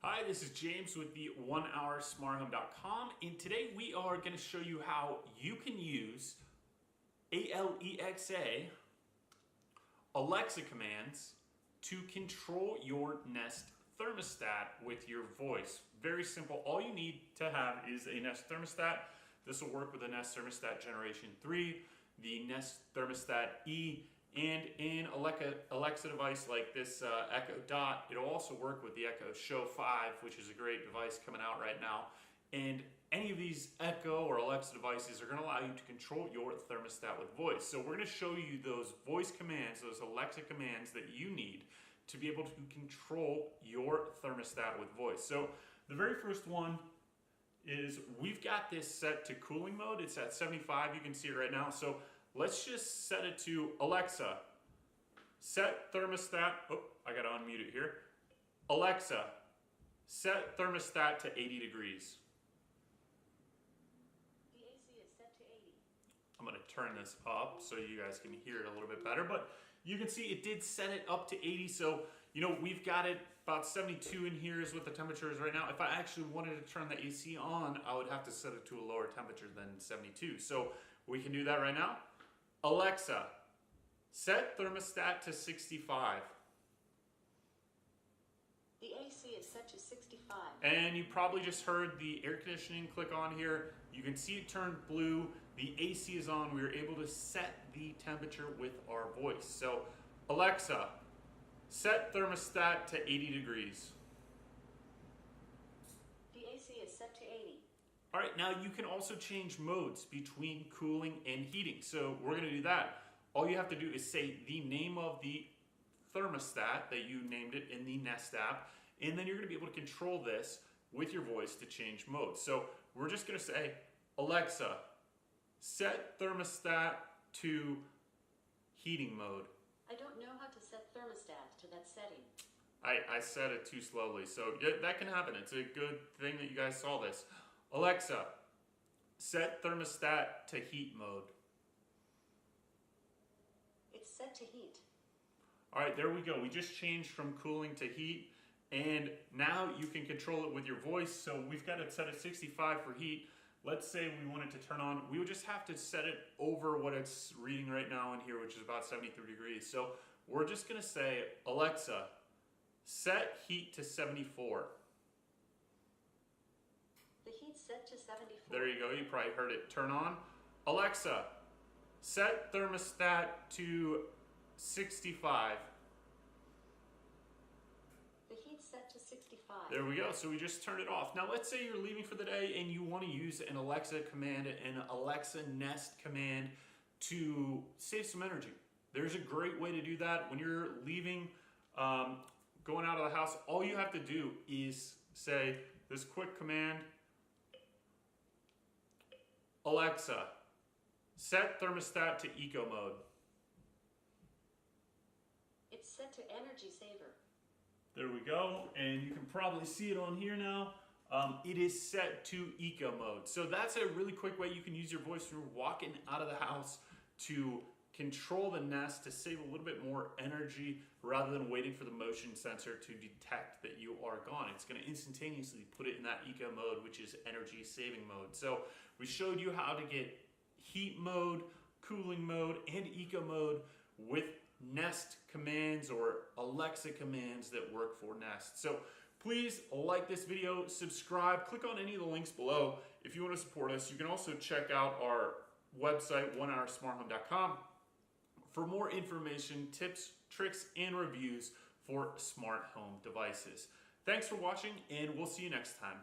Hi, this is James with the 1hoursmarthome.com, and today we are going to show you how you can use Alexa commands to control your Nest Thermostat with your voice. Very simple. All you need to have is a Nest Thermostat. This will work with the Nest Thermostat Generation 3, the Nest Thermostat E, and in Alexa device like this Echo Dot. It'll also work with the Echo Show 5, which is a great device coming out right now. And any of these Echo or Alexa devices are going to allow you to control your thermostat with voice. So we're going to show you those voice commands, those Alexa commands that you need to be able to control your thermostat with voice. So the very first one is we've got this set to cooling mode. It's at 75. You can see it right now. So let's just set it to Alexa, set thermostat, oh, I gotta unmute it here. Alexa, set thermostat to 80 degrees. The AC is set to 80. I'm gonna turn this up so you guys can hear it a little bit better, but you can see it did set it up to 80, so we've got it about 72 in here is what the temperature is right now. If I actually wanted to turn the AC on, I would have to set it to a lower temperature than 72. So we can do that right now. Alexa, set thermostat to 65. The AC is set to 65. And you probably just heard the air conditioning click on here. You can see it turned blue. The AC is on. We were able to set the temperature with our voice. So Alexa, set thermostat to 80 degrees. The AC is set to 80. All right, now you can also change modes between cooling and heating. So we're going to do that. All you have to do is say the name of the thermostat that you named it in the Nest app, and then you're going to be able to control this with your voice to change modes. So we're just going to say, Alexa, set thermostat to heating mode. I don't know how to set thermostat to that setting. I said it too slowly, so yeah, that can happen. It's a good thing that you guys saw this. Alexa, set thermostat to heat mode. It's set to heat. All right, there we go. We just changed from cooling to heat, and now you can control it with your voice. So we've got it set at 65 for heat. Let's say we wanted to turn on, we would just have to set it over what it's reading right now in here, which is about 73 degrees. So we're just gonna say, Alexa, set heat to 74. The heat's set to 74. There you go, you probably heard it turn on. Alexa, set thermostat to 65. The heat's set to 65. There we go, so we just turned it off. Now let's say you're leaving for the day and you want to use an Alexa command, an Alexa Nest command to save some energy. There's a great way to do that. When you're leaving, going out of the house, all you have to do is say this quick command, Alexa, set thermostat to eco mode. It's set to energy saver. There we go, and you can probably see it on here now. It is set to eco mode. So that's a really quick way you can use your voice when you're walking out of the house to control the Nest to save a little bit more energy rather than waiting for the motion sensor to detect that you are gone. It's going to instantaneously put it in that eco mode, which is energy saving mode. So we showed you how to get heat mode, cooling mode, and eco mode with Nest commands or Alexa commands that work for Nest. So please like this video, subscribe, click on any of the links below if you want to support us. You can also check out our website, 1hoursmarthome.com, for more information, tips, tricks, and reviews for smart home devices. Thanks for watching, and we'll see you next time.